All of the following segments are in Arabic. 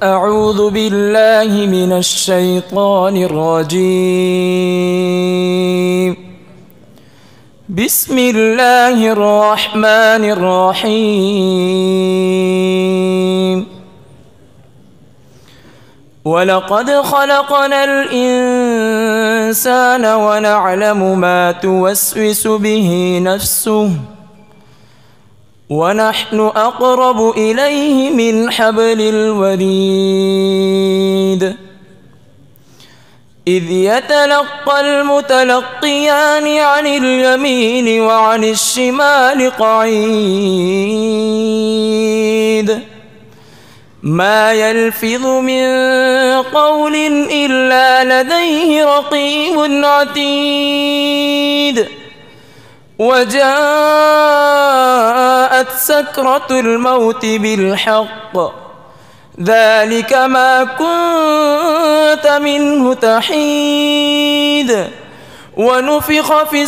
أعوذ بالله من الشيطان الرجيم. بسم الله الرحمن الرحيم. ولقد خلقنا الإنسان ونعلم ما توسوس به نفسه ونحن أقرب إليه من حبل الوريد. إذ يتلقى المتلقيان عن اليمين وعن الشمال قعيد. ما يلفظ من قول إلا لديه رقيب عتيد. وجاءت سكرة الموت بالحق ذلك ما كنت منه تحيد. ونفخ في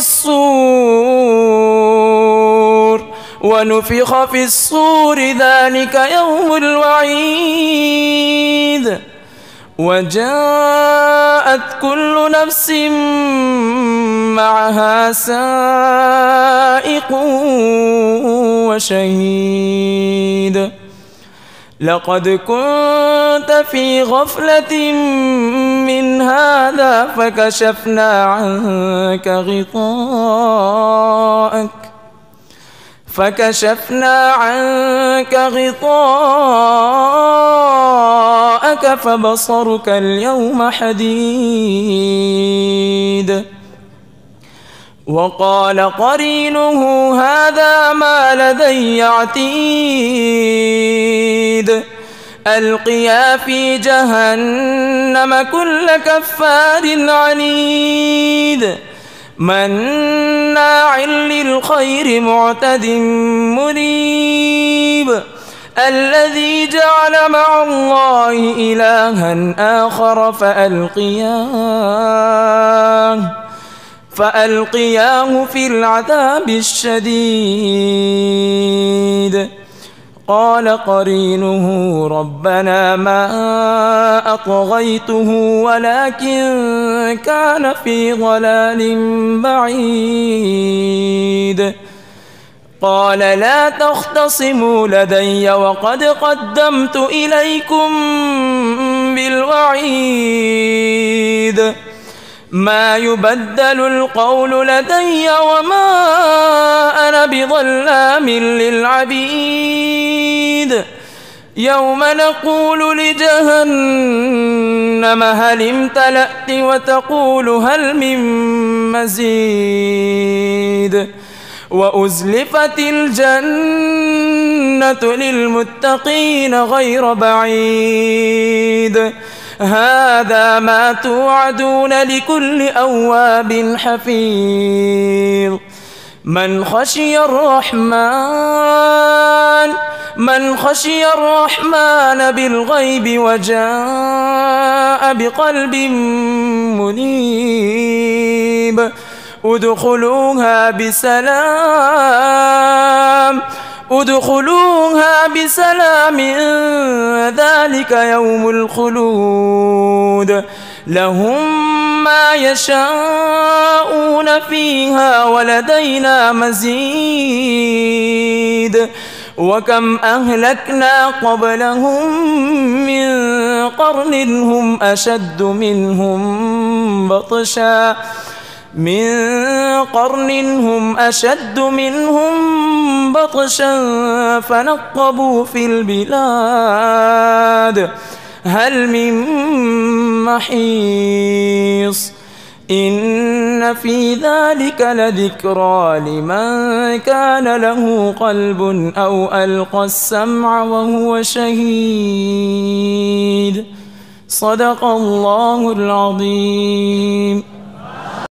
الصور ذلك يوم الوعيد. وجاءت كل نفس معها سائق وشهيد. لقد كنت في غفلة من هذا فكشفنا عنك غطاءك فبصرك اليوم حديد. وقال قرينه هذا ما لدي عتيد. ألقيا في جهنم كل كفار عنيد. مناع للخير معتد مريب. الذي جعل مع الله إلها آخر فألقياه في العذاب الشديد. قال قرينه ربنا ما أطغيته ولكن كان في ضلال بعيد. قال لا تختصموا لدي وقد قدمت إليكم بالوعيد. ما يبدل القول لدي وما أنا بظلام للعبيد. يوم نقول لجهنم هل امتلأت وتقول هل من مزيد. وأزلفت الجنة للمتقين غير بعيد. هذا ما توعدون لكل أواب حفيظ. من خشي الرحمن بالغيب وجاء بقلب منيب. ادخلوها بسلام ذلك يوم الخلود. لهم ما يشاءون فيها ولدينا مزيد. وكم أهلكنا قبلهم من قرن هم أشد منهم بطشا فنقبوا في البلاد هل من محيص. إن في ذلك لذكرى لمن كان له قلب أو ألقى السمع وهو شهيد. صدق الله العظيم.